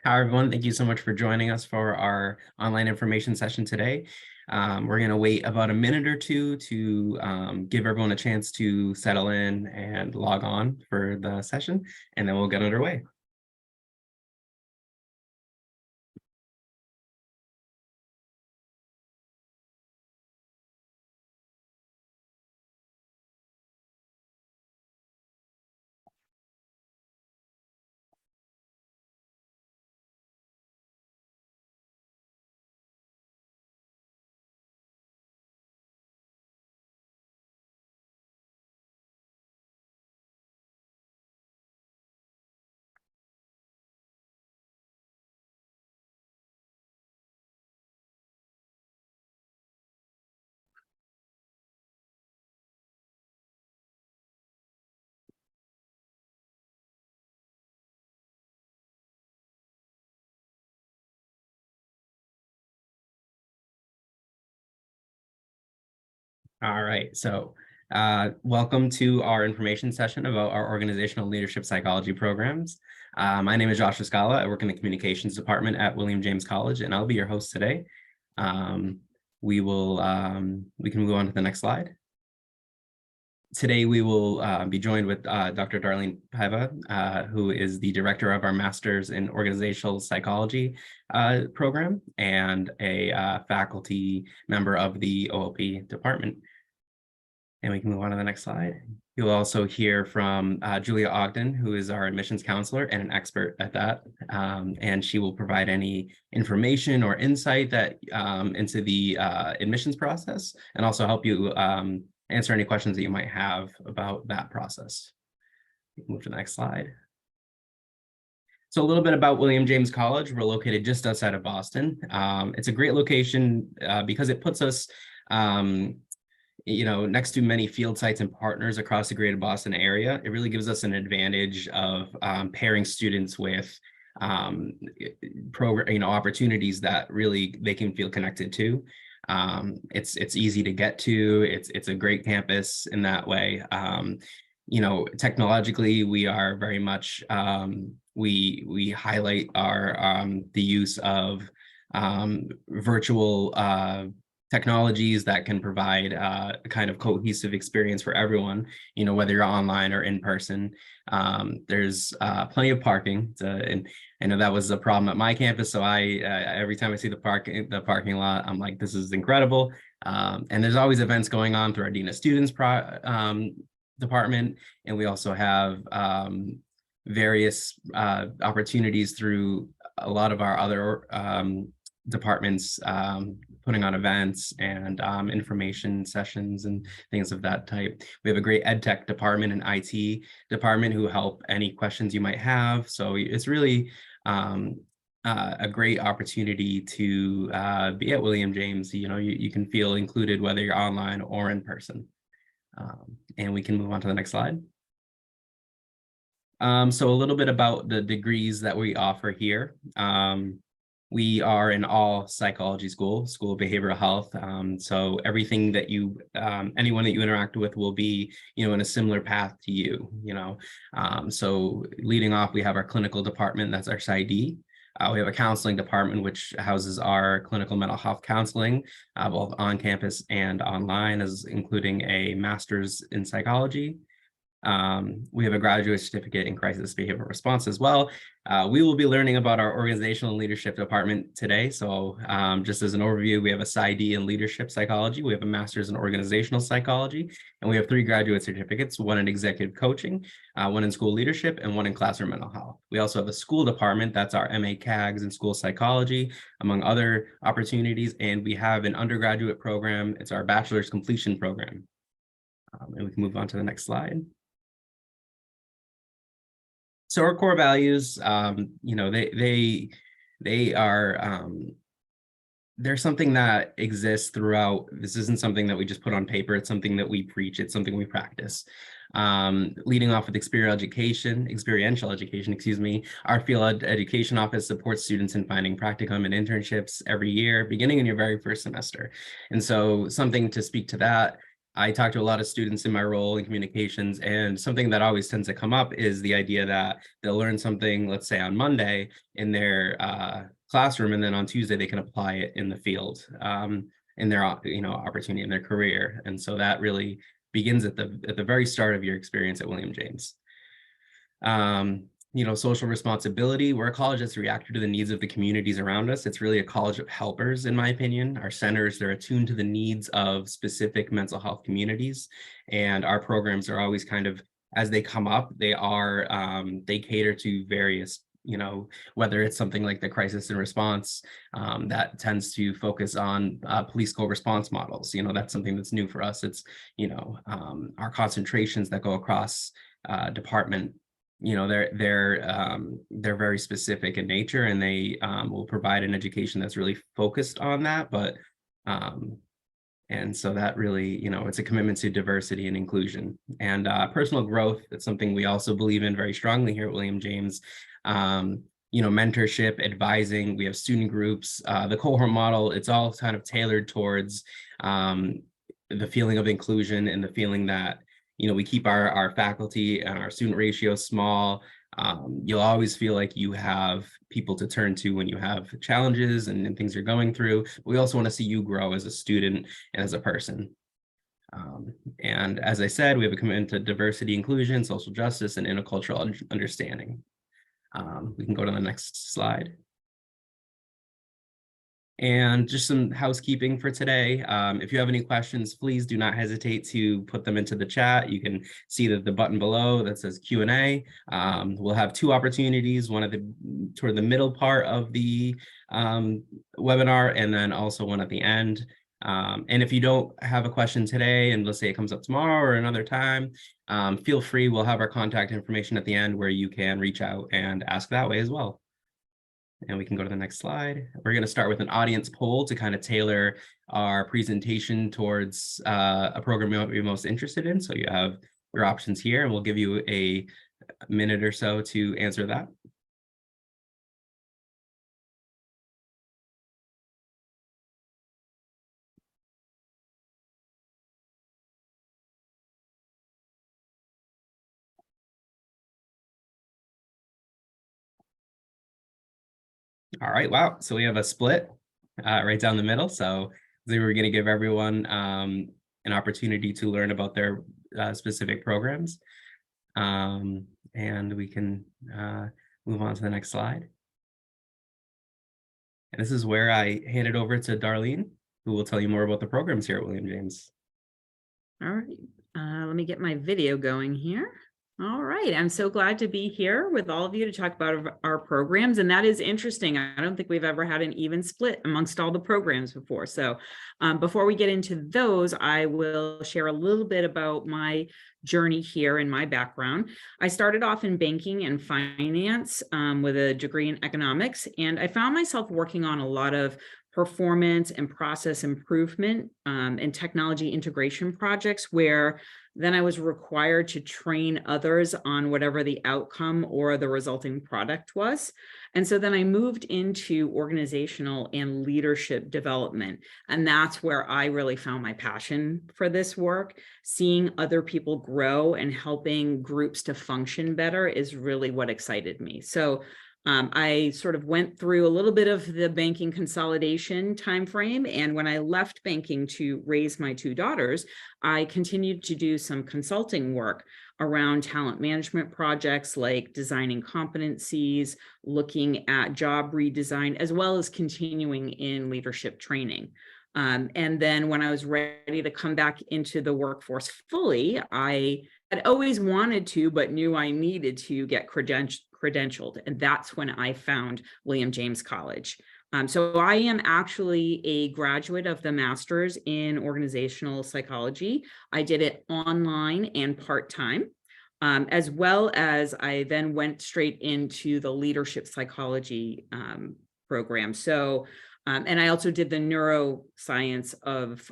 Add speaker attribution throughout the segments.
Speaker 1: Hi, everyone. Thank you so much for joining us for our online information session today. We're going to wait about a minute or two to give everyone a chance to settle in and log on for the session, and then we'll get underway. All right, so welcome to our information session about our organizational leadership psychology programs. My name is Josh Scala. I work in the communications department at William James College, and I'll be your host today. We can move on to the next slide. Today, we will be joined with Dr. Darlene Piva, who is the director of our Master's in Organizational Psychology program and a faculty member of the OLP department. And we can move on to the next slide. You'll also hear from Julia Ogden, who is our admissions counselor and an expert at that. And she will provide any information or insight that into the admissions process, and also help you answer any questions that you might have about that process. We can move to the next slide. So a little bit about William James College. We're located just outside of Boston. It's a great location because it puts us next to many field sites and partners across the greater Boston area. It really gives us an advantage of pairing students with opportunities that really they can feel connected to. It's easy to get to. It's a great campus in that way. Technologically, we are very much we highlight our the use of virtual technologies that can provide a kind of cohesive experience for everyone, whether you're online or in person. There's plenty of parking, and I know that was a problem at my campus. So every time I see the parking lot, I'm like, this is incredible. And there's always events going on through our Dean of Students department. And we also have various opportunities through a lot of our other departments putting on events and information sessions and things of that type. We have a great ed tech department and IT department who help any questions you might have. So it's really a great opportunity to be at William James. You can feel included whether you're online or in person. And we can move on to the next slide. So a little bit about the degrees that we offer here. We are an all psychology school of behavioral health. So everything that anyone that you interact with will be, in a similar path to you, So leading off, we have our clinical department, that's our PsyD. We have a counseling department, which houses our clinical mental health counseling, both on campus and online, including a master's in psychology. We have a graduate certificate in crisis behavioral response as well. We will be learning about our organizational leadership department today. So just as an overview, we have a PsyD in leadership psychology. We have a master's in organizational psychology, and we have 3 graduate certificates, 1 in executive coaching, 1 in school leadership, and 1 in classroom mental health. We also have a school department, that's our MA CAGS in school psychology, among other opportunities. And we have an undergraduate program. It's our bachelor's completion program. And we can move on to the next slide. So our core values, they are, they're something that exists throughout. This isn't something that we just put on paper. It's something that we preach. It's something we practice. Leading off with experiential education, our field education office supports students in finding practicum and internships every year, beginning in your very first semester. And so something to speak to that, I talk to a lot of students in my role in communications, and something that always tends to come up is the idea that they'll learn something, let's say on Monday in their classroom, and then on Tuesday they can apply it in the field, in their opportunity in their career. And so that really begins at the very start of your experience at William James. Social responsibility. We're a college that's reactive to the needs of the communities around us. It's really a college of helpers, in my opinion. Our centers, they're attuned to the needs of specific mental health communities. And our programs are always kind of, as they come up, they cater to various, whether it's something like the crisis and response that tends to focus on police co-response models. That's something that's new for us. It's, our concentrations that go across department. They're very specific in nature, and they will provide an education that's really focused on that. But and so that really, it's a commitment to diversity and inclusion and personal growth. It's something we also believe in very strongly here at William James. Mentorship, advising. We have student groups. The cohort model, it's all kind of tailored towards the feeling of inclusion and the feeling that we keep our faculty and our student ratio small. You'll always feel like you have people to turn to when you have challenges and things you're going through. We also want to see you grow as a student and as a person. And as I said, we have a commitment to diversity, inclusion, social justice, and intercultural understanding. We can go to the next slide. And just some housekeeping for today. If you have any questions, please do not hesitate to put them into the chat. You can see the button below that says Q&A. We'll have two opportunities, one toward the middle part of the webinar, and then also one at the end. And if you don't have a question today, and let's say it comes up tomorrow or another time, feel free. We'll have our contact information at the end where you can reach out and ask that way as well. And we can go to the next slide. We're going to start with an audience poll to kind of tailor our presentation towards a program you might be most interested in. So you have your options here, and we'll give you a minute or so to answer that. All right, wow. So we have a split right down the middle. So we were going to give everyone an opportunity to learn about their specific programs. And we can move on to the next slide. And this is where I hand it over to Darlene, who will tell you more about the programs here at William James.
Speaker 2: All right, let me get my video going here. All right, I'm so glad to be here with all of you to talk about our programs, and that is interesting. I don't think we've ever had an even split amongst all the programs before. So before we get into those, I will share a little bit about my journey here and my background. I started off in banking and finance with a degree in economics, and I found myself working on a lot of performance and process improvement and technology integration projects where then I was required to train others on whatever the outcome or the resulting product was. And so then I moved into organizational and leadership development. And that's where I really found my passion for this work. Seeing other people grow and helping groups to function better is really what excited me. So I sort of went through a little bit of the banking consolidation timeframe. And when I left banking to raise my two daughters, I continued to do some consulting work around talent management projects like designing competencies, looking at job redesign, as well as continuing in leadership training. And then when I was ready to come back into the workforce fully, I had always wanted to, but knew I needed to get credentialed. And that's when I found William James College. So I am actually a graduate of the master's in organizational psychology. I did it online and part-time, as well as I then went straight into the leadership psychology program. So, and I also did the neuroscience of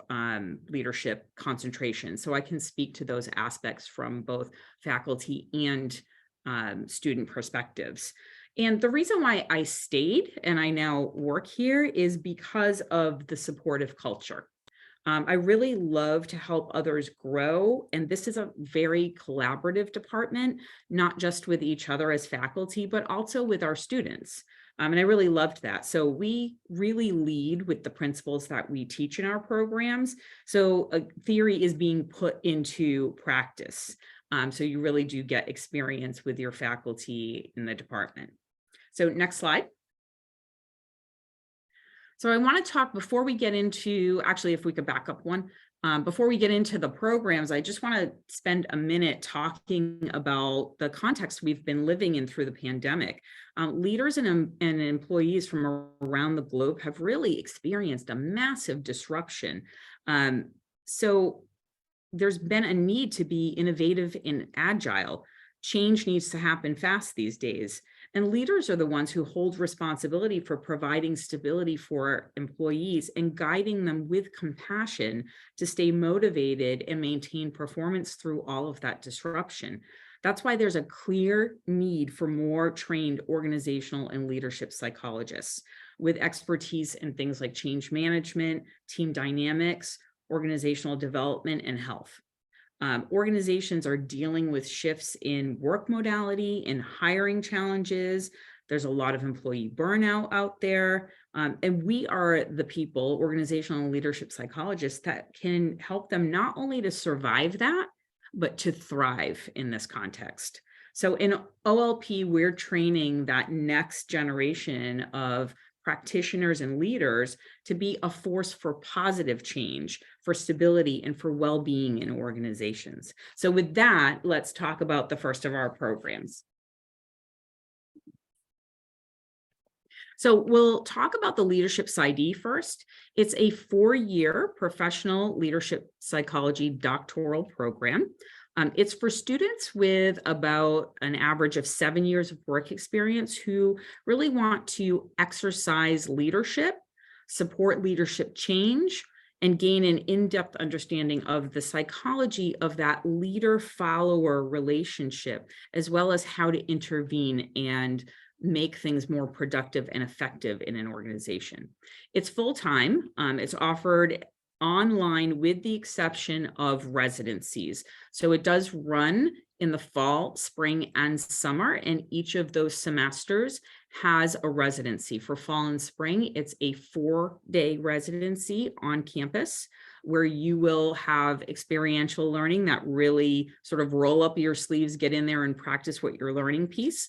Speaker 2: leadership concentration. So I can speak to those aspects from both faculty and student perspectives. And the reason why I stayed and I now work here is because of the supportive culture. I really love to help others grow, and this is a very collaborative department, not just with each other as faculty, but also with our students. And I really loved that. So we really lead with the principles that we teach in our programs. So theory is being put into practice. So you really do get experience with your faculty in the department. So next slide. So I want to talk before we get into, actually, if we could back up one, before we get into the programs, I just want to spend a minute talking about the context we've been living in through the pandemic. Leaders and employees from around the globe have really experienced a massive disruption. So there's been a need to be innovative and agile. Change needs to happen fast these days. And leaders are the ones who hold responsibility for providing stability for employees and guiding them with compassion to stay motivated and maintain performance through all of that disruption. That's why there's a clear need for more trained organizational and leadership psychologists with expertise in things like change management, team dynamics, organizational development, and health. Organizations are dealing with shifts in work modality and hiring challenges. There's a lot of employee burnout out there. And we are the people, organizational and leadership psychologists, that can help them not only to survive that, but to thrive in this context. So in OLP, we're training that next generation of practitioners and leaders to be a force for positive change, for stability, and for well-being in organizations. So with that, let's talk about the first of our programs. So we'll talk about the Leadership PsyD first. It's a 4-year professional leadership psychology doctoral program. It's for students with about an average of 7 years of work experience who really want to exercise leadership, support leadership change, and gain an in-depth understanding of the psychology of that leader-follower relationship, as well as how to intervene and make things more productive and effective in an organization. It's full-time. It's offered online with the exception of residencies. So it does run in the fall, spring, and summer, and each of those semesters has a residency. For fall and spring, it's a 4-day residency on campus where you will have experiential learning that really sort of roll up your sleeves, get in there and practice what you're learning piece.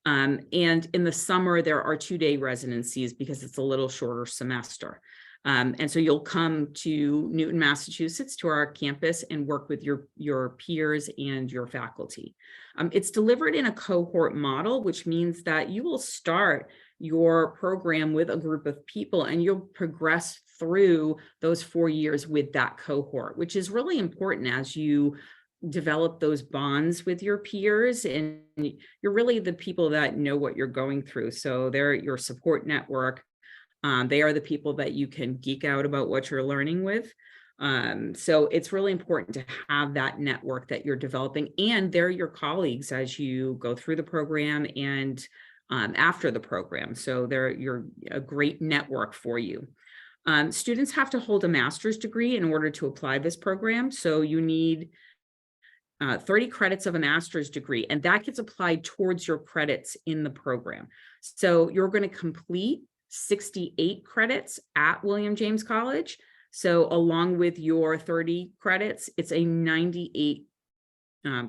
Speaker 2: And in the summer, there are 2-day residencies because it's a little shorter semester. And so you'll come to Newton, Massachusetts, to our campus and work with your peers and your faculty. It's delivered in a cohort model, which means that you will start your program with a group of people and you'll progress through those 4 years with that cohort, which is really important as you develop those bonds with your peers, and you're really the people that know what you're going through. So they're your support network. They are the people that you can geek out about what you're learning with. So it's really important to have that network that you're developing, and they're your colleagues as you go through the program and after the program. So you're a great network for you. Students have to hold a master's degree in order to apply this program. So you need 30 credits of a master's degree, and that gets applied towards your credits in the program. So you're going to complete 68 credits at William James College. So along with your 30 credits, it's a 98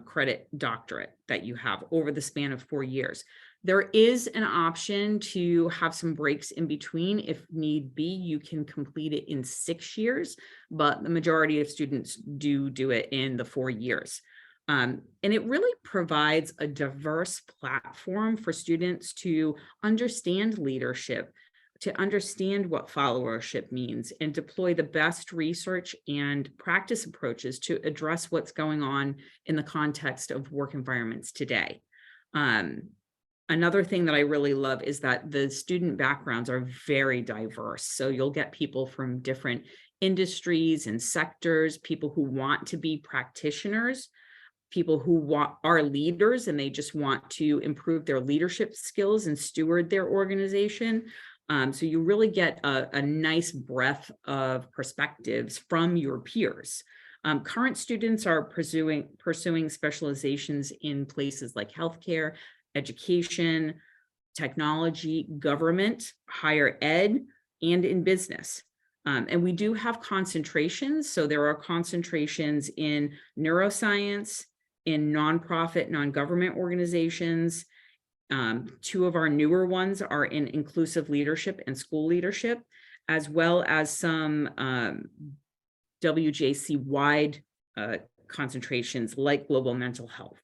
Speaker 2: credit doctorate that you have over the span of 4 years. There is an option to have some breaks in between. If need be, you can complete it in 6 years, but the majority of students do it in the 4 years. And it really provides a diverse platform for students to understand leadership, to understand what followership means, and deploy the best research and practice approaches to address what's going on in the context of work environments today. Another thing that I really love is that the student backgrounds are very diverse. So you'll get people from different industries and sectors, people who want to be practitioners, people who are leaders and they just want to improve their leadership skills and steward their organization. So you really get a nice breadth of perspectives from your peers. Current students are pursuing specializations in places like healthcare, education, technology, government, higher ed, and in business. And we do have concentrations. So there are concentrations in neuroscience, in nonprofit, non-government organizations. Two of our newer ones are in inclusive leadership and school leadership, as well as some WJC-wide concentrations like global mental health.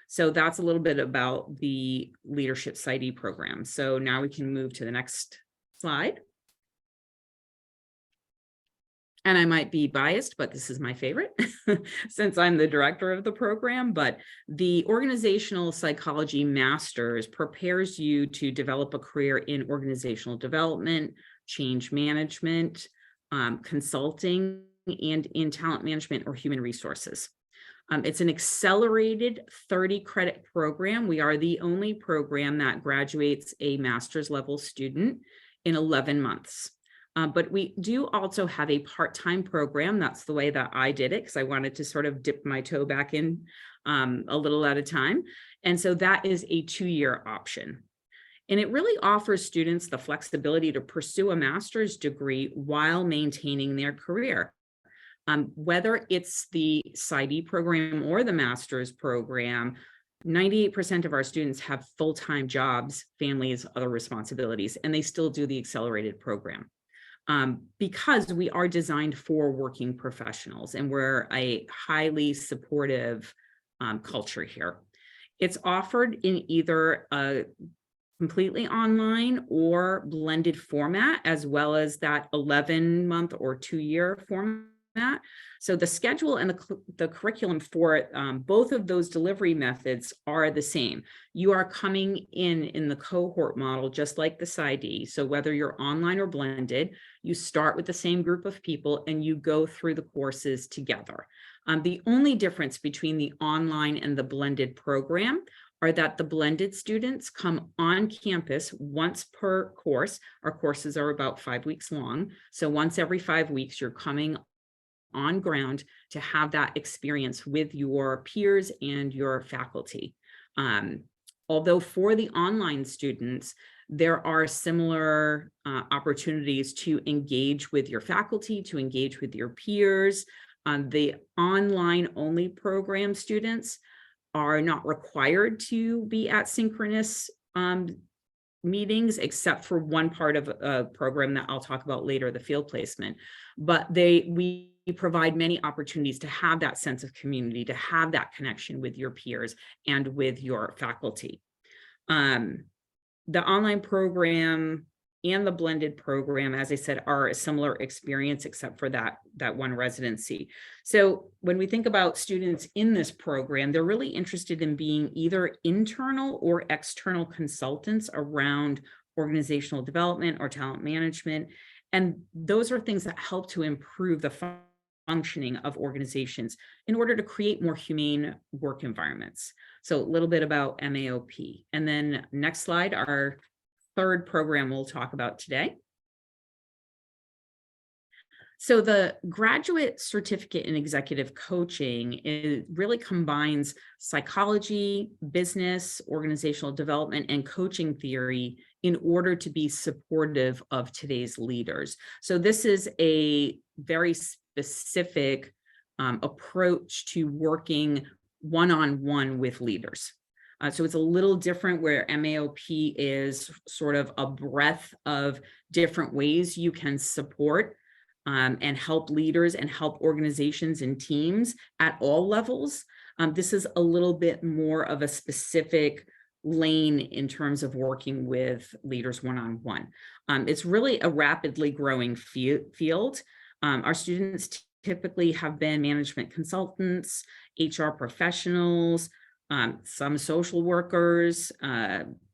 Speaker 2: So that's a little bit about the leadership PsyD program. So now we can move to the next slide. And I might be biased, but this is my favorite since I'm the director of the program. But the organizational psychology master's prepares you to develop a career in organizational development, change management, consulting, and in talent management or human resources. It's an accelerated 30-credit program. We are the only program that graduates a master's level student in 11 months. But we do also have a part-time program. That's the way that I did it because I wanted to sort of dip my toe back in a little at a time. And so that is a 2-year option. And it really offers students the flexibility to pursue a master's degree while maintaining their career. Whether it's the PsyD program or the master's program, 98% of our students have full-time jobs, families, other responsibilities, and they still do the accelerated program. Because we are designed for working professionals and we're a highly supportive culture here. It's offered in either a completely online or blended format, as well as that 11-month or 2-year format. So the schedule and the curriculum for both of those delivery methods are the same. You are coming in the cohort model, just like the PsyD. So whether you're online or blended, you start with the same group of people and you go through the courses together. The only difference between the online and the blended program are that the blended students come on campus once per course. Our courses are about 5 weeks long. So once every 5 weeks, you're coming on ground to have that experience with your peers and your faculty. Although for the online students, there are similar opportunities to engage with your faculty, to engage with your peers. The online only program students are not required to be at synchronous meetings, except for one part of a program that I'll talk about later, the field placement. But we provide many opportunities to have that sense of community, to have that connection with your peers and with your faculty. The online program and the blended program, as I said, are a similar experience, except for that one residency. So when we think about students in this program, they're really interested in being either internal or external consultants around organizational development or talent management. And those are things that help to improve the functioning of organizations in order to create more humane work environments. So a little bit about MAOP. And then next slide, our third program we'll talk about today. So the graduate certificate in executive coaching really combines psychology, business, organizational development, and coaching theory in order to be supportive of today's leaders. So this is a very specific approach to working one-on-one with leaders. So it's a little different where MAOP is sort of a breadth of different ways you can support and help leaders and help organizations and teams at all levels. This is a little bit more of a specific lane in terms of working with leaders one-on-one. It's really a rapidly growing field. Our students typically have been management consultants, HR professionals, some social workers,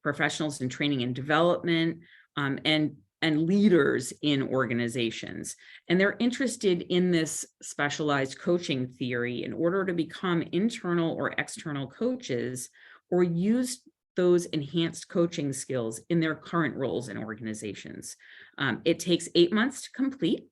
Speaker 2: professionals in training and development, and leaders in organizations. And they're interested in this specialized coaching theory in order to become internal or external coaches or use those enhanced coaching skills in their current roles in organizations. It takes 8 months to complete.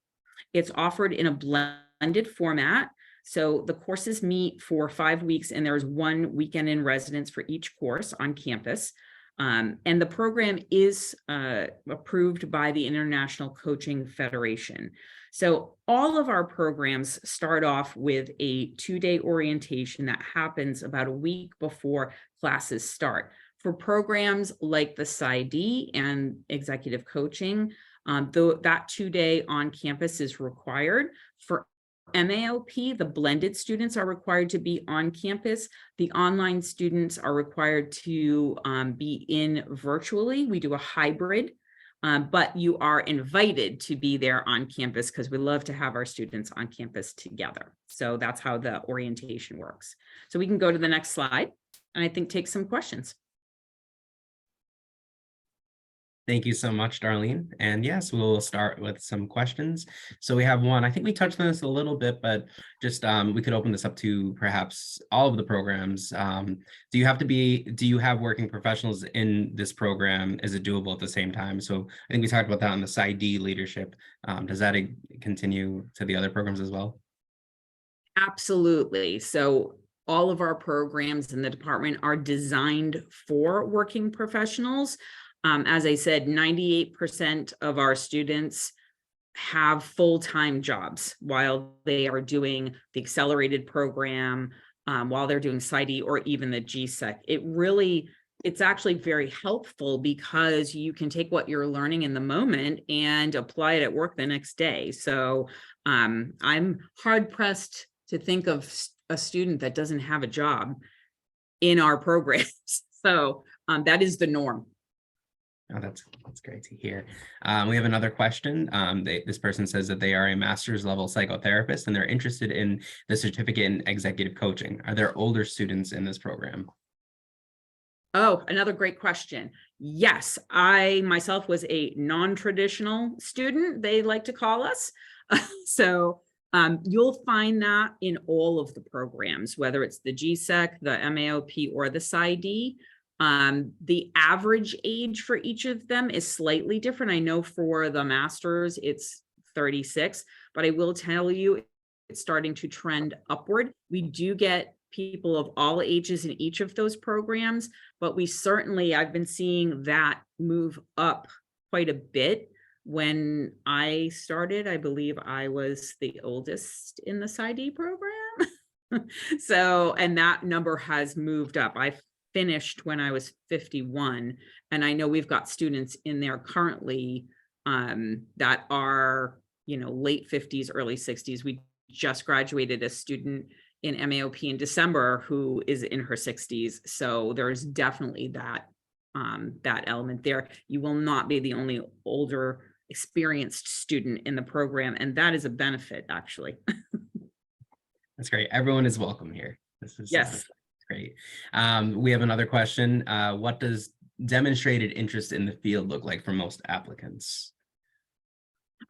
Speaker 2: It's offered in a blended format. So the courses meet for 5 weeks, and there's 1 weekend in residence for each course on campus. And the program is approved by the International Coaching Federation. So all of our programs start off with a 2-day orientation that happens about a week before classes start. For programs like the PsyD and executive coaching, though that 2-day on campus is required. For MAOP, the blended students are required to be on campus. The online students are required to be in virtually. We do a hybrid, but you are invited to be there on campus because we love to have our students on campus together. So that's how the orientation works. So we can go to the next slide and I think take some questions.
Speaker 1: Thank you so much, Darlene. And yes, we'll start with some questions. So we have one, I think we touched on this a little bit, but just we could open this up to perhaps all of the programs. Do you have working professionals in this program? Is it doable at the same time? So I think we talked about that on the PsyD leadership. Does that continue to the other programs as well?
Speaker 2: Absolutely. So all of our programs in the department are designed for working professionals. As I said, 98% of our students have full-time jobs while they are doing the accelerated program, while they're doing PsyD or even the GSEC. It's actually very helpful because you can take what you're learning in the moment and apply it at work the next day. So I'm hard-pressed to think of a student that doesn't have a job in our programs. So that is the norm.
Speaker 1: Oh, that's great to hear. We have another question. This person says that they are a master's level psychotherapist and they're interested in the certificate in executive coaching. Are there older students in this program?
Speaker 2: Oh, another great question. Yes, I myself was a non-traditional student, they like to call us. So you'll find that in all of the programs, whether it's the GSEC, the MAOP, or the PsyD. The average age for each of them is slightly different. I know for the masters, it's 36, but I will tell you, it's starting to trend upward. We do get people of all ages in each of those programs, but I've been seeing that move up quite a bit. When I started, I believe I was the oldest in the PsyD program. So, and that number has moved up. I finished when I was 51, and I know we've got students in there currently that are, late 50s, early 60s. We just graduated a student in MAOP in December who is in her 60s. So there's definitely that element there. You will not be the only older experienced student in the program, and that is a benefit, actually.
Speaker 1: That's great. Everyone is welcome here.
Speaker 2: Yes.
Speaker 1: Great. We have another question. What does demonstrated interest in the field look like for most applicants?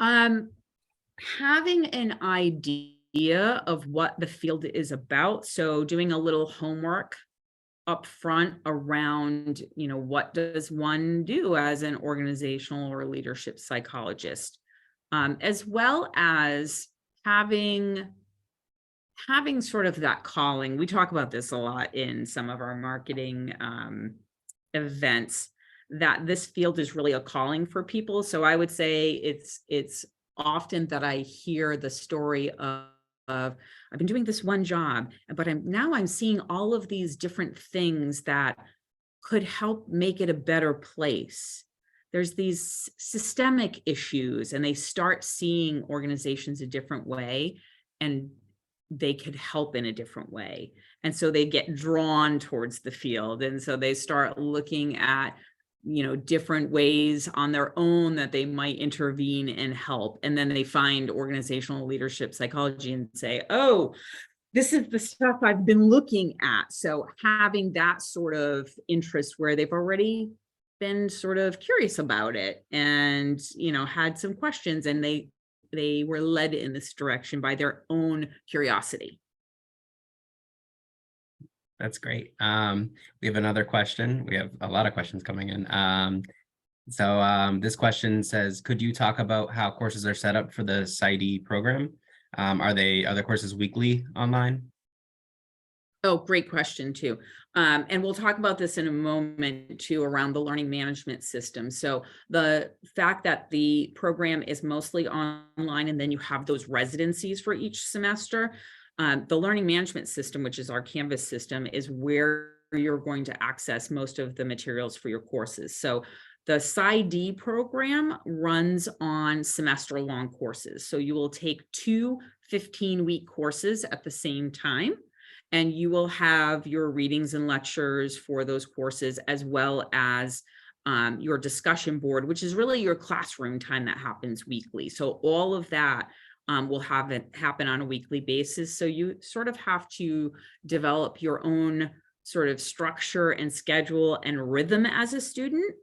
Speaker 2: Having an idea of what the field is about. So doing a little homework up front around, what does one do as an organizational or leadership psychologist, as well as having sort of that calling. We talk about this a lot in some of our marketing events, that this field is really a calling for people. So I would say it's often that I hear the story of I've been doing this one job, but I'm seeing all of these different things that could help make it a better place. There's these systemic issues, and they start seeing organizations a different way, and they could help in a different way. And so they get drawn towards the field. And so they start looking at, different ways on their own that they might intervene and help. And then they find organizational leadership psychology and say, oh, this is the stuff I've been looking at. So having that sort of interest where they've already been sort of curious about it and, had some questions, and they were led in this direction by their own curiosity.
Speaker 1: That's great. We have another question. We have a lot of questions coming in. This question says, could you talk about how courses are set up for the PsyD program? Are the courses weekly online?
Speaker 2: Oh, great question too. And we'll talk about this in a moment too around the learning management system. So the fact that the program is mostly online and then you have those residencies for each semester, the learning management system, which is our Canvas system, is where you're going to access most of the materials for your courses. So the PsyD program runs on semester-long courses. So you will take two 15-week courses at the same time, and you will have your readings and lectures for those courses, as well as your discussion board, which is really your classroom time that happens weekly. So all of that will have it happen on a weekly basis. So you sort of have to develop your own sort of structure and schedule and rhythm as a student.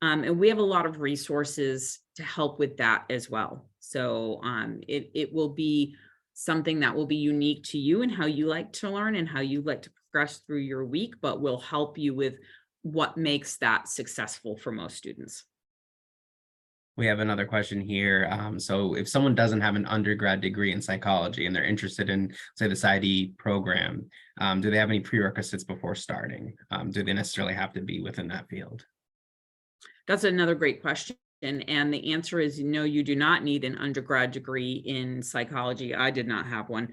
Speaker 2: And we have a lot of resources to help with that as well. So it will be something that will be unique to you and how you like to learn and how you like to progress through your week, but will help you with what makes that successful for most students.
Speaker 1: We have another question here. So if someone doesn't have an undergrad degree in psychology and they're interested in, say, the PsyD program, do they have any prerequisites before starting? Do they necessarily have to be within that field?
Speaker 2: That's another great question. And the answer is no, you do not need an undergrad degree in psychology. I did not have one.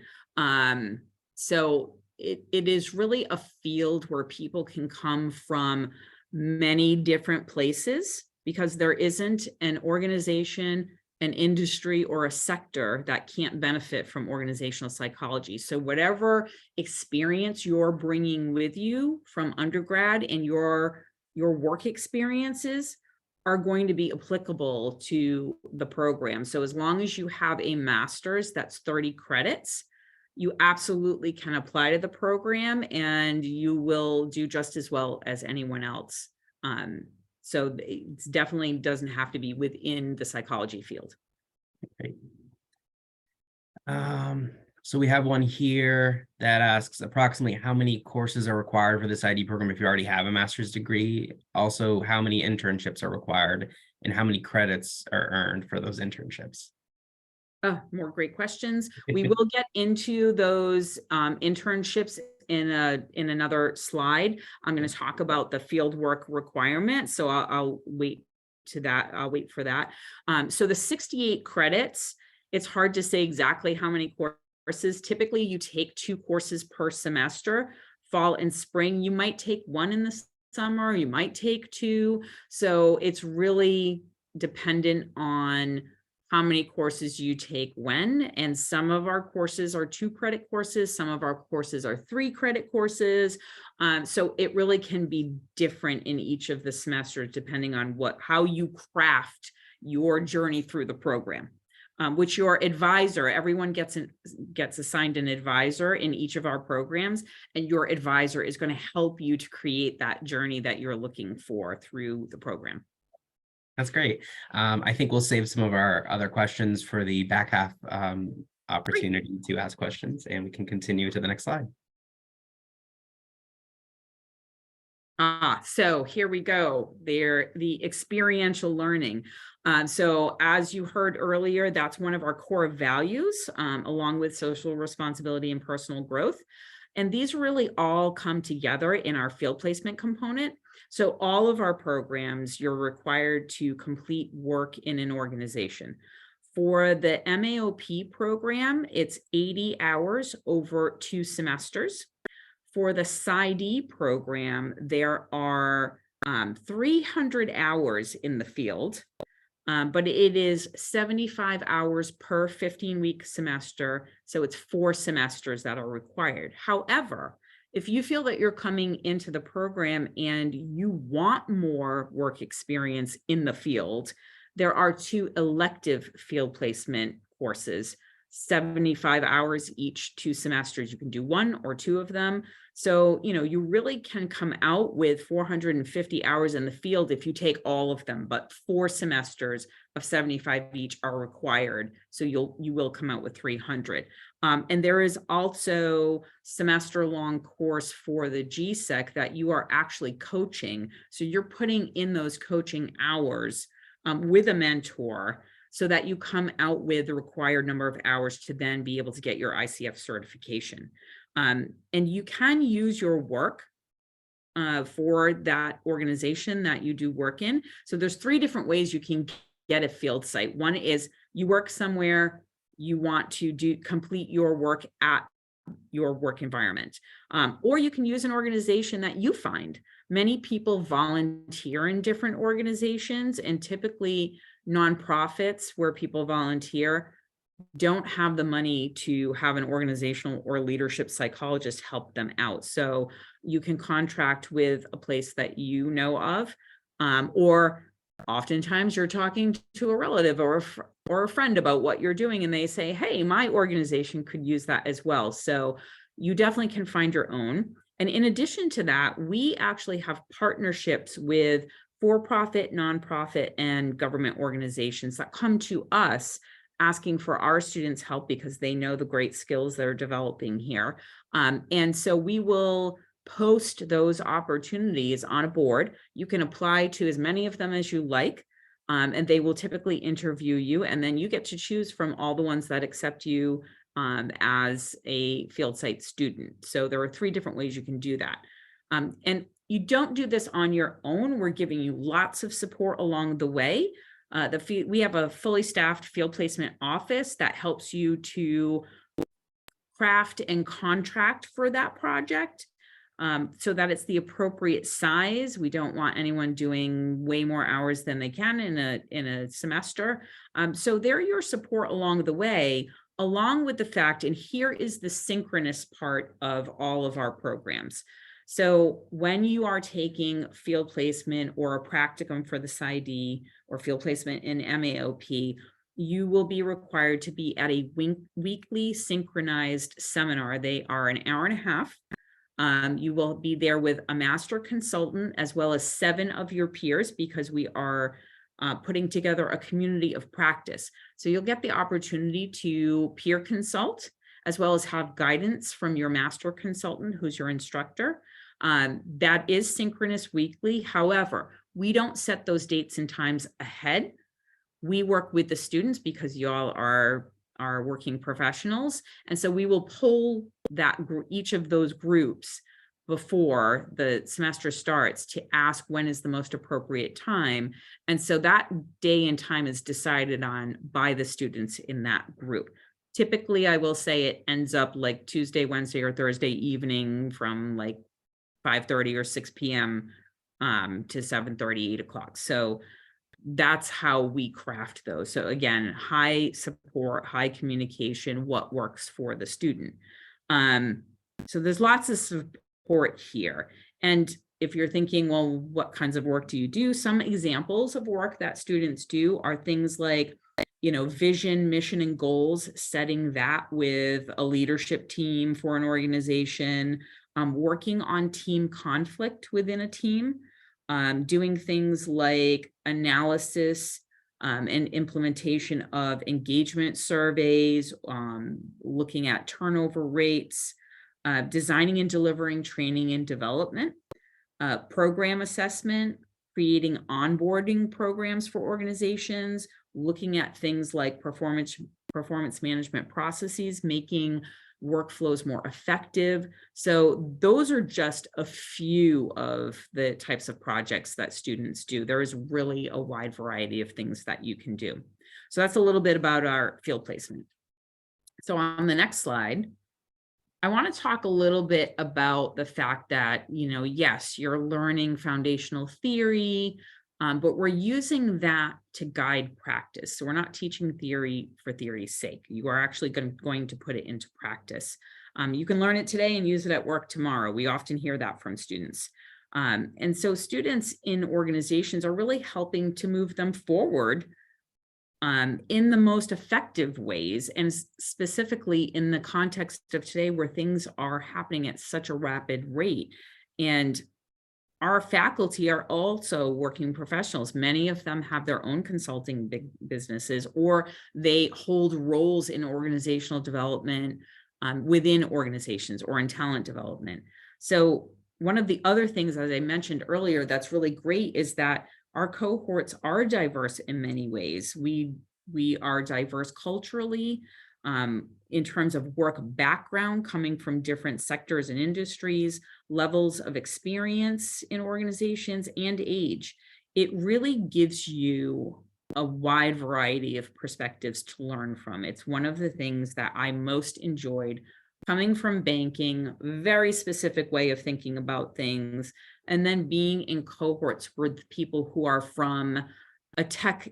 Speaker 2: So it is really a field where people can come from many different places, because there isn't an organization, an industry, or a sector that can't benefit from organizational psychology. So whatever experience you're bringing with you from undergrad and your work experiences are going to be applicable to the program. So as long as you have a master's, that's 30 credits, you absolutely can apply to the program and you will do just as well as anyone else. So it definitely doesn't have to be within the psychology field.
Speaker 1: Great. So we have one here that asks approximately how many courses are required for this ID program if you already have a master's degree. Also, how many internships are required and how many credits are earned for those internships?
Speaker 2: More great questions. We will get into those internships in another slide. I'm going to talk about the field work requirement. So I'll wait to that. I'll wait for that. So the 68 credits, it's hard to say exactly how many courses. Typically, you take 2 courses per semester, fall and spring. You might take 1 in the summer, you might take 2. So it's really dependent on how many courses you take when. And some of our courses are 2 credit courses. Some of our courses are 3 credit courses. So it really can be different in each of the semesters, depending on how you craft your journey through the program. Which your advisor, everyone gets assigned an advisor in each of our programs, and your advisor is going to help you to create that journey that you're looking for through the program.
Speaker 1: That's great. I think we'll save some of our other questions for the back half opportunity to ask questions, and we can continue to the next slide.
Speaker 2: So here we go. The experiential learning. So as you heard earlier, that's one of our core values, along with social responsibility and personal growth. And these really all come together in our field placement component. So all of our programs, you're required to complete work in an organization. For the MAOP program, it's 80 hours over 2 semesters. For the PsyD program, there are 300 hours in the field, but it is 75 hours per 15-week semester. So it's 4 semesters that are required. However, if you feel that you're coming into the program and you want more work experience in the field, there are 2 elective field placement courses, 75 hours each, 2 semesters. You can do 1 or 2 of them. So, you really can come out with 450 hours in the field if you take all of them, but 4 semesters of 75 each are required. So you will come out with 300. And there is also semester-long course for the GSEC that you are actually coaching. So you're putting in those coaching hours with a mentor so that you come out with the required number of hours to then be able to get your ICF certification. And you can use your work for that organization that you do work in. So there's 3 different ways you can get a field site. One is you work somewhere, you want to complete your work at your work environment. Or you can use an organization that you find. Many people volunteer in different organizations, and typically nonprofits where people volunteer don't have the money to have an organizational or leadership psychologist help them out. So you can contract with a place that you know of, or oftentimes you're talking to a relative or a friend about what you're doing, and they say, hey, my organization could use that as well. So you definitely can find your own. And in addition to that, we actually have partnerships with for-profit, nonprofit, and government organizations that come to us asking for our students' help because they know the great skills that are developing here. And so we will post those opportunities on a board. You can apply to as many of them as you like, and they will typically interview you, and then you get to choose from all the ones that accept you as a field site student. So there are 3 different ways you can do that. And you don't do this on your own. We're giving you lots of support along the way. We have a fully staffed field placement office that helps you to craft and contract for that project so that it's the appropriate size. We don't want anyone doing way more hours than they can in a semester. So they're your support along the way, along with the fact, and here is the synchronous part of all of our programs. So when you are taking field placement or a practicum for the PsyD or field placement in MAOP, you will be required to be at a weekly synchronized seminar. They are an hour and a half. You will be there with a master consultant as well as 7 of your peers, because we are putting together a community of practice. So you'll get the opportunity to peer consult as well as have guidance from your master consultant, who's your instructor. That is synchronous weekly. However, we don't set those dates and times ahead. We work with the students because y'all are working professionals. And so we will pull each of those groups before the semester starts to ask when is the most appropriate time. And so that day and time is decided on by the students in that group. Typically, I will say it ends up like Tuesday, Wednesday, or Thursday evening from like 5:30 or 6 p.m. To 7:30, 8 o'clock. So that's how we craft those. So again, high support, high communication, what works for the student. So there's lots of support here. And if you're thinking, well, what kinds of work do you do? Some examples of work that students do are things like, vision, mission, and goals, setting that with a leadership team for an organization, working on team conflict within a team, doing things like analysis and implementation of engagement surveys, looking at turnover rates, designing and delivering training and development, program assessment, creating onboarding programs for organizations, looking at things like performance management processes, making workflows more effective. So those are just a few of the types of projects that students do. There is really a wide variety of things that you can do. So that's a little bit about our field placement. So on the next slide, I want to talk a little bit about the fact that, yes, you're learning foundational theory, but we're using that to guide practice. So we're not teaching theory for theory's sake. You are actually going to put it into practice. You can learn it today and use it at work tomorrow. We often hear that from students. And so students in organizations are really helping to move them forward in the most effective ways, and specifically in the context of today where things are happening at such a rapid rate. And our faculty are also working professionals. Many of them have their own consulting big businesses, or they hold roles in organizational development within organizations or in talent development. So one of the other things, as I mentioned earlier, that's really great is that our cohorts are diverse in many ways. We are diverse culturally, in terms of work background, coming from different sectors and industries, levels of experience in organizations, and age. It really gives you a wide variety of perspectives to learn from. It's one of the things that I most enjoyed coming from banking, very specific way of thinking about things, and then being in cohorts with people who are from a tech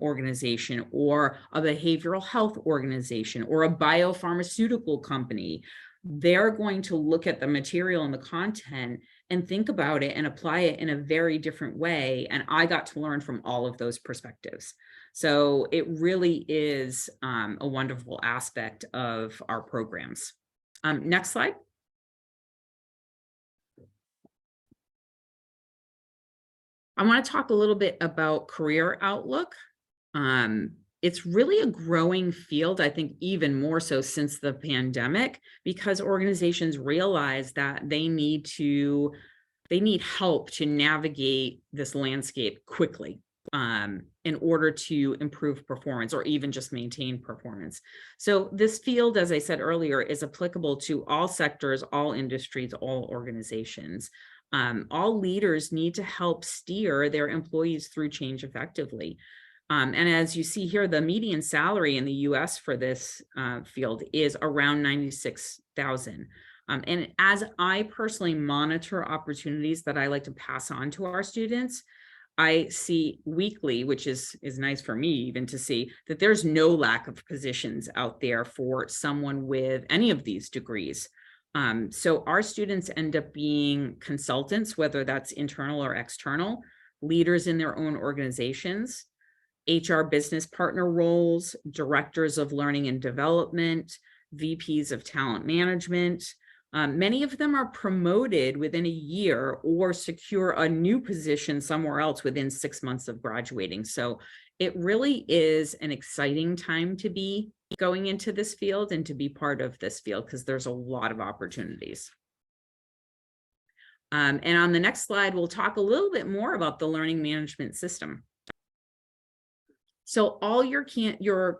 Speaker 2: organization or a behavioral health organization or a biopharmaceutical company. They're going to look at the material and the content and think about it and apply it in a very different way. And I got to learn from all of those perspectives. So it really is a wonderful aspect of our programs. Next slide. I want to talk a little bit about career outlook. It's really a growing field, I think even more so since the pandemic, because organizations realize that they need help to navigate this landscape quickly in order to improve performance or even just maintain performance. So this field, as I said earlier, is applicable to all sectors, all industries, all organizations. All leaders need to help steer their employees through change effectively. And as you see here, the median salary in the US for this field is around $96,000. And as I personally monitor opportunities that I like to pass on to our students, I see weekly, which is nice for me even to see, that there's no lack of positions out there for someone with any of these degrees. So our students end up being consultants, whether that's internal or external, leaders in their own organizations, HR business partner roles, directors of learning and development, VPs of talent management. Many of them are promoted within a year or secure a new position somewhere else within 6 months of graduating. So it really is an exciting time to be going into this field and to be part of this field because there's a lot of opportunities. And on the next slide, we'll talk a little bit more about the learning management system. So all your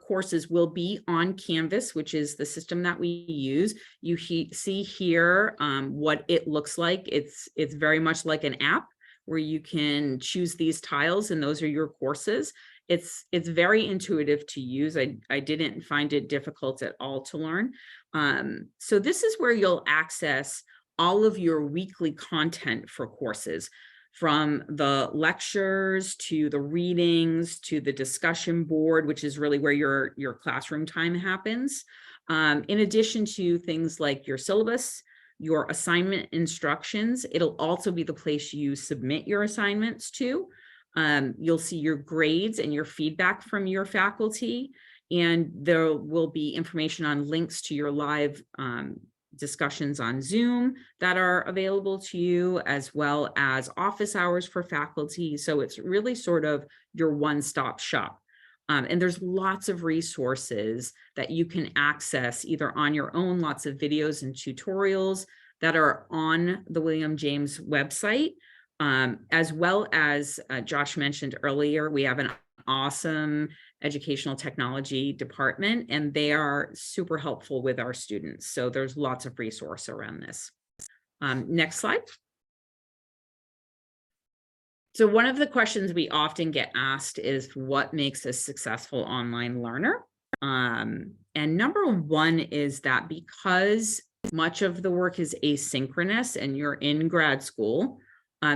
Speaker 2: courses will be on Canvas, which is the system that we use. You see here what it looks like. It's very much like an app where you can choose these tiles and those are your courses. It's very intuitive to use. I didn't find it difficult at all to learn. So this is where you'll access all of your weekly content for courses, from the lectures to the readings to the discussion board, which is really where your classroom time happens. In addition to things like your syllabus, your assignment instructions, it'll also be the place you submit your assignments to. You'll see your grades and your feedback from your faculty, and there will be information on links to your live discussions on Zoom that are available to you, as well as office hours for faculty. So it's really sort of your one-stop shop. And there's lots of resources that you can access either on your own, lots of videos and tutorials that are on the William James website, as well as Josh mentioned earlier, we have an awesome educational technology department, and they are super helpful with our students. So there's lots of resource around this. Next slide. So one of the questions we often get asked is what makes a successful online learner? And number one is that because much of the work is asynchronous and you're in grad school,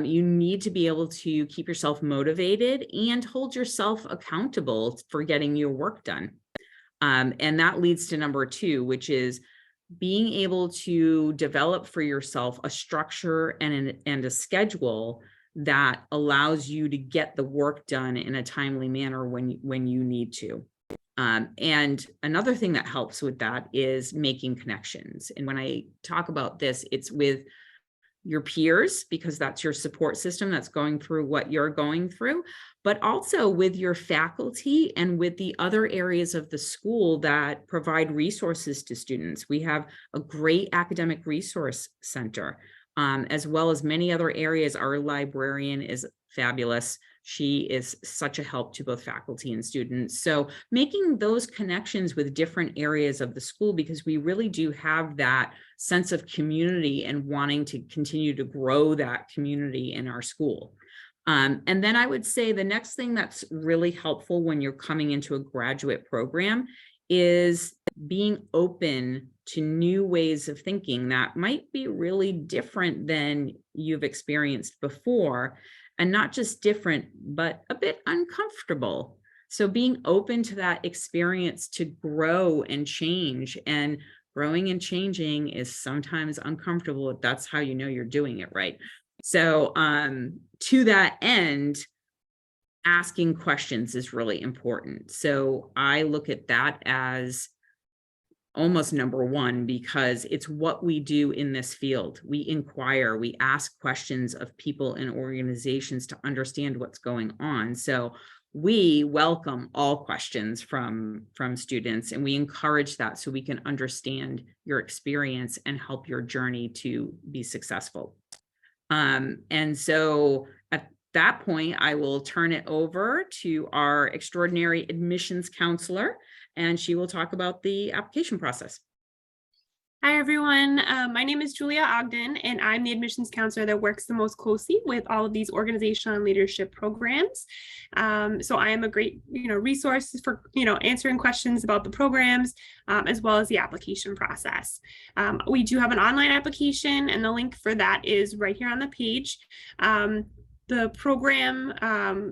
Speaker 2: you need to be able to keep yourself motivated and hold yourself accountable for getting your work done. And that leads to number two, which is being able to develop for yourself a structure and a schedule that allows you to get the work done in a timely manner when you need to. And another thing that helps with that is making connections. And when I talk about this, it's with your peers, because that's your support system that's going through what you're going through, but also with your faculty and with the other areas of the school that provide resources to students. We have a great academic resource center, as well as many other areas. Our librarian is fabulous. She is such a help to both faculty and students. So making those connections with different areas of the school, because we really do have that sense of community and wanting to continue to grow that community in our school. And then I would say the next thing that's really helpful when you're coming into a graduate program is being open to new ways of thinking that might be really different than you've experienced before, and not just different, but a bit uncomfortable. So being open to that experience to grow and change, and growing and changing is sometimes uncomfortable. That's how you know you're doing it right. So to that end, asking questions is really important. So I look at that as almost number one, because it's what we do in this field. We inquire, we ask questions of people and organizations to understand what's going on. So we welcome all questions from students, and we encourage that so we can understand your experience and help your journey to be successful. And so at that point, I will turn it over to our extraordinary admissions counselor, and she will talk about the application process.
Speaker 3: Hi, everyone. My name is Julia Ogden, and I'm the admissions counselor that works the most closely with all of these organizational and leadership programs. So I am a great, resource for, answering questions about the programs, as well as the application process. We do have an online application, and the link for that is right here on the page. The program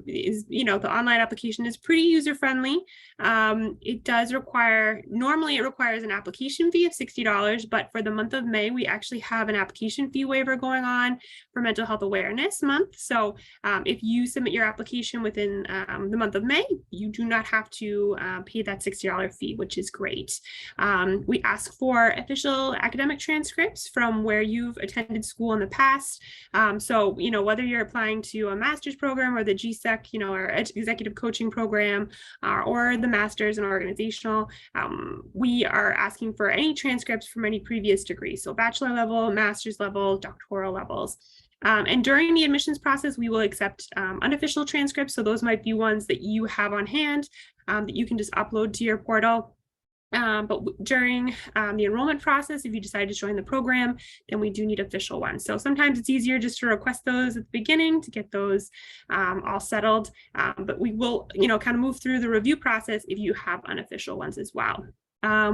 Speaker 3: is, the online application is pretty user-friendly. It does require, normally it requires an application fee of $60, but for the month of May, we actually have an application fee waiver going on for Mental Health Awareness Month. So if you submit your application within the month of May, you do not have to pay that $60 fee, which is great. We ask for official academic transcripts from where you've attended school in the past. So, whether you're applying to a master's program or the GSEC, our executive coaching program, or the master's in organizational, we are asking for any transcripts from any previous degree. So bachelor level, master's level, doctoral levels. And during the admissions process, we will accept unofficial transcripts. So those might be ones that you have on hand that you can just upload to your portal. But during the enrollment process, if you decide to join the program, then we do need official ones. So sometimes it's easier just to request those at the beginning to get those all settled. But we will, kind of move through the review process if you have unofficial ones as well.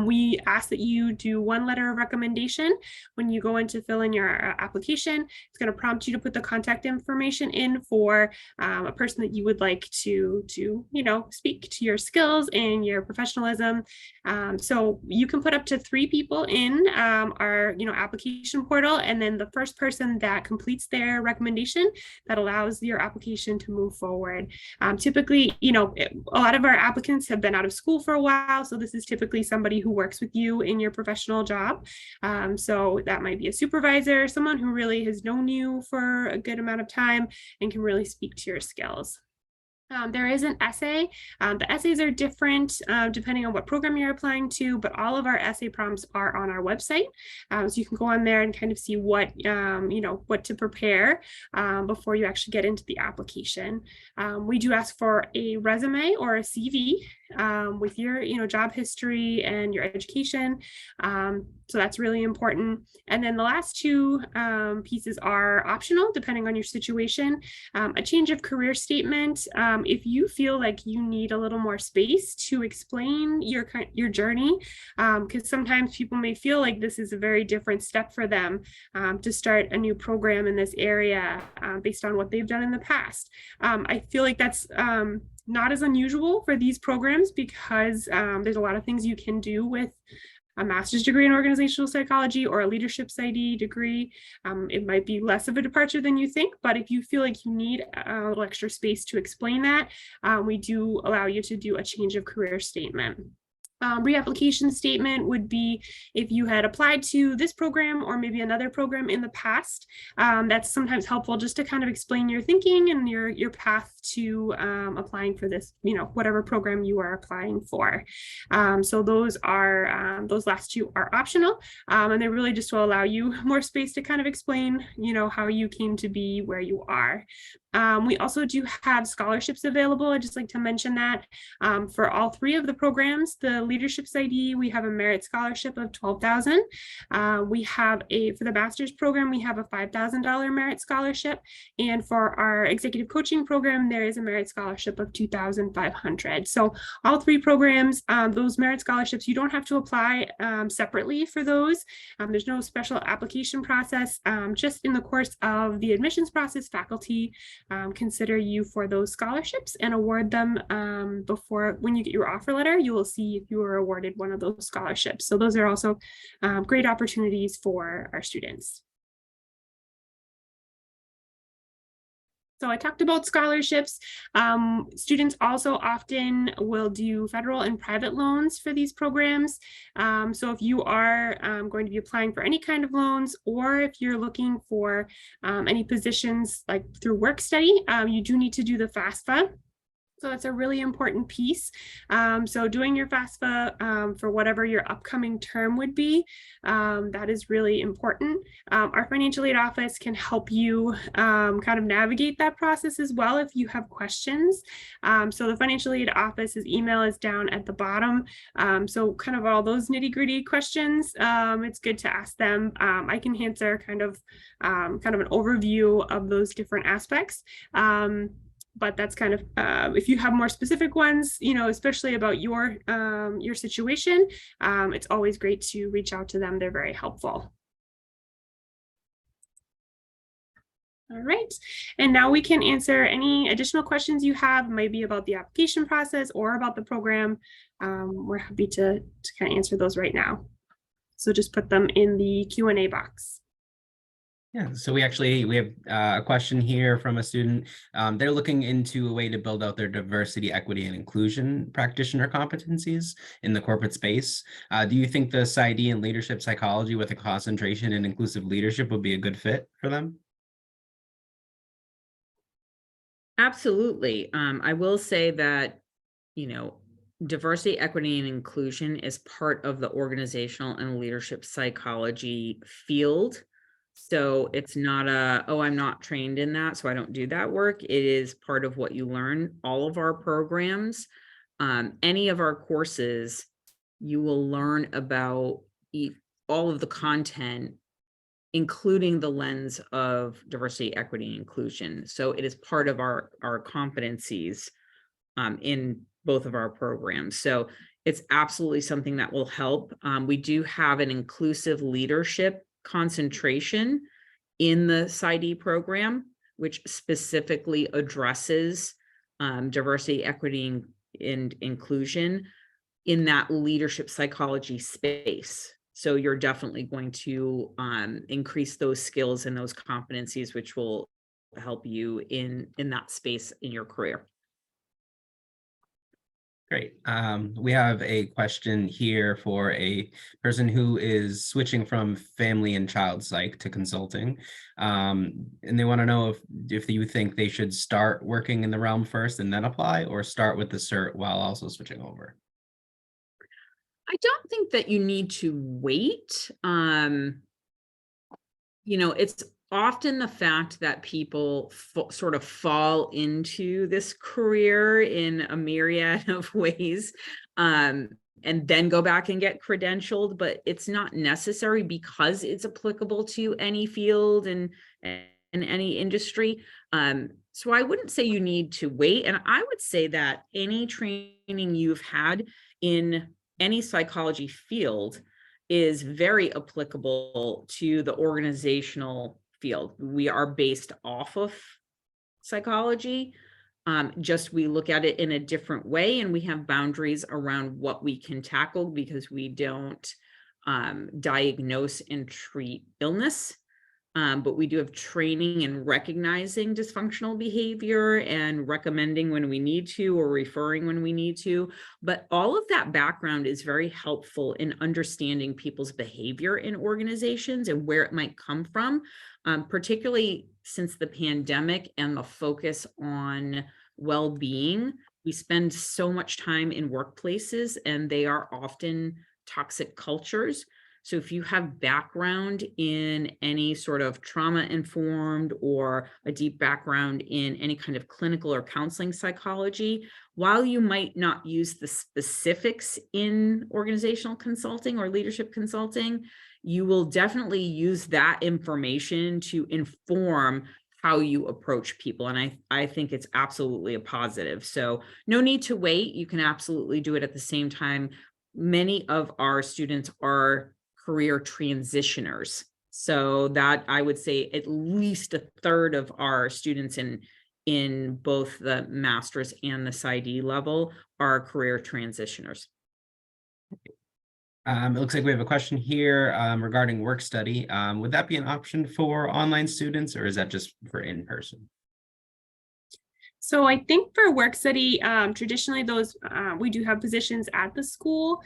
Speaker 3: We ask that you do one letter of recommendation when you go in to fill in your application. It's going to prompt you to put the contact information in for a person that you would like to speak to your skills and your professionalism. So you can put up to 3 people in our application portal, and then the first person that completes their recommendation, that allows your application to move forward. Typically, a lot of our applicants have been out of school for a while, so this is typically somebody who works with you in your professional job. So that might be a supervisor, someone who really has known you for a good amount of time and can really speak to your skills. There is an essay. The essays are different depending on what program you're applying to, but all of our essay prompts are on our website. So you can go on there and kind of see what, what to prepare before you actually get into the application. We do ask for a resume or a CV with your, job history and your education. So that's really important. And then the last 2 pieces are optional depending on your situation. A change of career statement. If you feel like you need a little more space to explain your journey, because sometimes people may feel like this is a very different step for them to start a new program in this area based on what they've done in the past. I feel like that's not as unusual for these programs because there's a lot of things you can do with a master's degree in organizational psychology or a leadership PsyD degree. It might be less of a departure than you think, but if you feel like you need a little extra space to explain that, we do allow you to do a change of career statement. Reapplication statement would be if you had applied to this program or maybe another program in the past. That's sometimes helpful just to kind of explain your thinking and your path to applying for this, whatever program you are applying for. So those last two are optional, and they're really just to allow you more space to kind of explain, how you came to be where you are. We also do have scholarships available. I'd just like to mention that for all three of the programs, the Leadership PsyD, we have a merit scholarship of $12,000. We have for the master's program, we have a $5,000 merit scholarship. And for our executive coaching program, there is a merit scholarship of $2,500. So all three programs, those merit scholarships, you don't have to apply separately for those. There's no special application process. Just in the course of the admissions process, faculty consider you for those scholarships and award them before, when you get your offer letter, you will see if you were awarded one of those scholarships. So those are also great opportunities for our students. So I talked about scholarships. Students also often will do federal and private loans for these programs. So if you are going to be applying for any kind of loans, or if you're looking for any positions like through work study, you do need to do the FAFSA. So it's a really important piece. So doing your FAFSA for whatever your upcoming term would be, that is really important. Our financial aid office can help you kind of navigate that process as well if you have questions. So the financial aid office's email is down at the bottom. So kind of all those nitty-gritty questions, it's good to ask them. I can answer kind of an overview of those different aspects. But that's kind of, if you have more specific ones, especially about your situation, it's always great to reach out to them. They're very helpful. All right, and now we can answer any additional questions you have, maybe about the application process or about the program. We're happy to kind of answer those right now. So just put them in the Q&A box.
Speaker 1: Yeah, so we have a question here from a student. They're looking into a way to build out their diversity, equity, and inclusion practitioner competencies in the corporate space. Do you think the PsyD and leadership psychology with a concentration in inclusive leadership would be a good fit for them?
Speaker 2: Absolutely. I will say that, diversity, equity, and inclusion is part of the organizational and leadership psychology field. So it's not I'm not trained in that, so I don't do that work. It is part of what you learn. All of our programs, any of our courses, you will learn about all of the content, including the lens of diversity, equity, and inclusion. So it is part of our competencies in both of our programs. So it's absolutely something that will help. We do have an inclusive leadership concentration in the PsyD program, which specifically addresses diversity, equity, and inclusion in that leadership psychology space. So you're definitely going to increase those skills and those competencies, which will help you in that space in your career.
Speaker 1: Great. We have a question here for a person who is switching from family and child psych to consulting. And they want to know if you think they should start working in the realm first and then apply, or start with the cert while also switching over.
Speaker 2: I don't think that you need to wait. It's often the fact that people sort of fall into this career in a myriad of ways, and then go back and get credentialed, but it's not necessary because it's applicable to any field and any industry. So I wouldn't say you need to wait. And I would say that any training you've had in any psychology field is very applicable to the organizational field. We are based off of psychology. Just we look at it in a different way, and we have boundaries around what we can tackle because we don't diagnose and treat illness. but we do have training in recognizing dysfunctional behavior and recommending when we need to or referring when we need to. But all of that background is very helpful in understanding people's behavior in organizations and where it might come from, particularly since the pandemic and the focus on well-being. We spend so much time in workplaces and they are often toxic cultures. So if you have background in any sort of trauma-informed or a deep background in any kind of clinical or counseling psychology, while you might not use the specifics in organizational consulting or leadership consulting, you will definitely use that information to inform how you approach people. And I think it's absolutely a positive. So no need to wait. You can absolutely do it at the same time. Many of our students are career transitioners. So that I would say at least a third of our students in both the master's and the PsyD level are career transitioners.
Speaker 1: It looks like we have a question here regarding work study. Would that be an option for online students, or is that just for in-person?
Speaker 3: So I think for work study, traditionally those we do have positions at the school.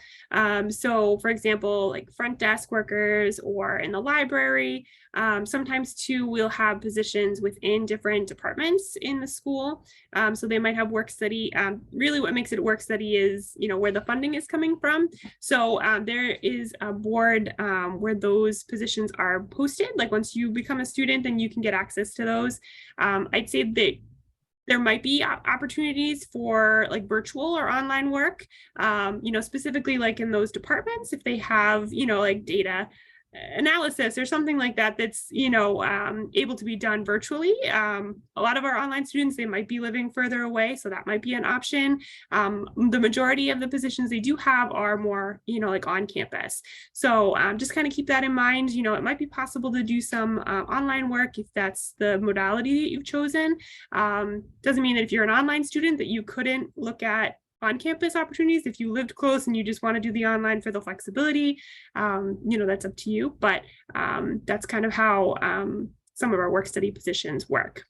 Speaker 3: So for example, like front desk workers or in the library, sometimes too, we'll have positions within different departments in the school. So they might have work study. Really what makes it work study is, where the funding is coming from. So there is a board where those positions are posted. Like once you become a student, then you can get access to those. I'd say that there might be opportunities for like virtual or online work, specifically like in those departments, if they have, like data analysis or something like that, that's, able to be done virtually. A lot of our online students, they might be living further away, so that might be an option. The majority of the positions they do have are more, like on campus. So just kind of keep that in mind. It might be possible to do some online work if that's the modality that you've chosen. Doesn't mean that if you're an online student that you couldn't look at on-campus opportunities. If you lived close and you just want to do the online for the flexibility, that's up to you. But that's kind of how some of our work study positions work.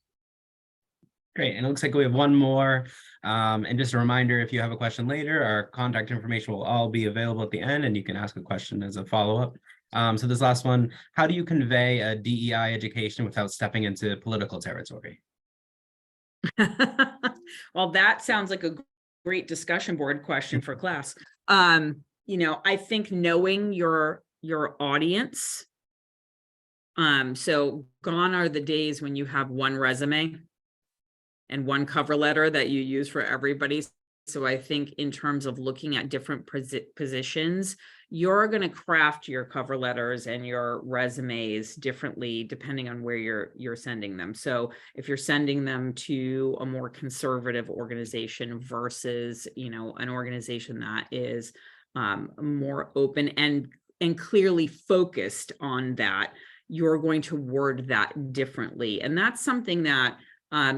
Speaker 1: Great, and it looks like we have one more. And just a reminder, if you have a question later, our contact information will all be available at the end, and you can ask a question as a follow-up. So this last one, how do you convey a DEI education without stepping into political territory?
Speaker 2: Well, that sounds like a great discussion board question for class. I think knowing your audience. So gone are the days when you have one resume and one cover letter that you use for everybody. So I think in terms of looking at different positions, you're going to craft your cover letters and your resumes differently depending on where you're sending them. So if you're sending them to a more conservative organization versus, an organization that is more open and clearly focused on that, you're going to word that differently. And that's something that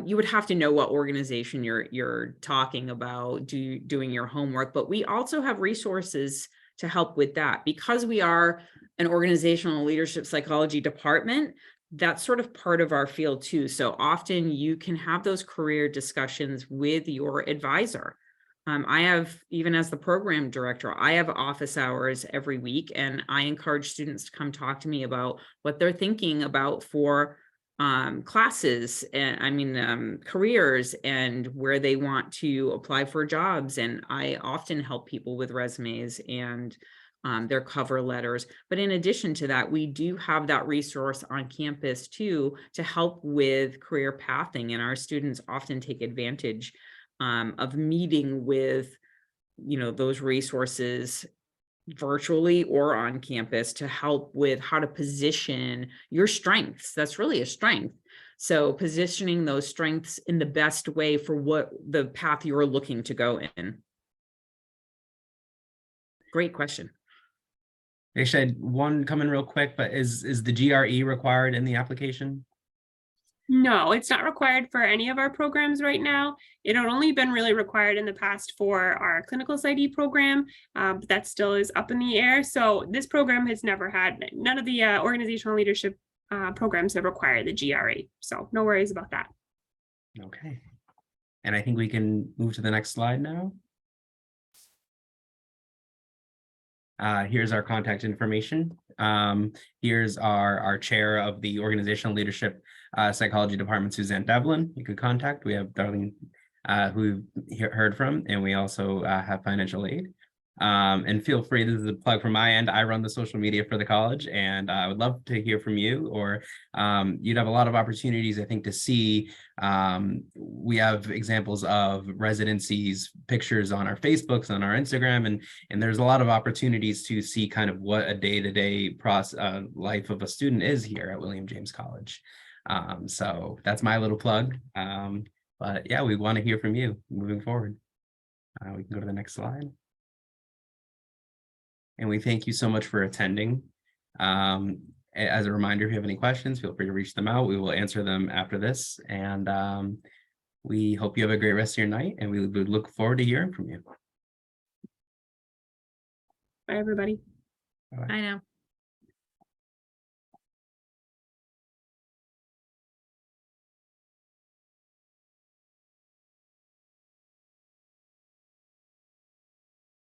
Speaker 2: you would have to know what organization you're talking about, doing your homework, but we also have resources to help with that. Because we are an organizational leadership psychology department, that's sort of part of our field too. So often you can have those career discussions with your advisor. I have, even as the program director, I have office hours every week, and I encourage students to come talk to me about what they're thinking about for classes and careers and where they want to apply for jobs. And I often help people with resumes and their cover letters. But in addition to that, we do have that resource on campus too, to help with career pathing. And our students often take advantage of meeting with, those resources virtually or on campus to help with how to position your strengths. That's really a strength. So positioning those strengths in the best way for what the path you're looking to go in. Great question.
Speaker 1: Actually, I had one coming real quick, but is the GRE required in the application?
Speaker 3: No, it's not required for any of our programs right now. It had only been really required in the past for our clinical PsyD program, but that still is up in the air. So this program has never had, none of the organizational leadership programs that require the GRA. So no worries about that.
Speaker 1: Okay. And I think we can move to the next slide now. Here's our contact information. Here's our chair of the organizational leadership psychology department, Suzanne Devlin. You could contact. We have Darlene, who we've heard from, and we also have financial aid. And feel free, this is a plug from my end. I run the social media for the college, and I would love to hear from you, or you'd have a lot of opportunities, I think, to see. We have examples of residencies, pictures on our Facebooks, on our Instagram, and there's a lot of opportunities to see kind of what a day-to-day life of a student is here at William James College. So that's my little plug. But yeah, we want to hear from you moving forward. We can go to the next slide. And we thank you so much for attending. As a reminder, if you have any questions, feel free to reach them out. We will answer them after this. And we hope you have a great rest of your night, and we would look forward to hearing from you.
Speaker 3: Bye, everybody.
Speaker 2: I know.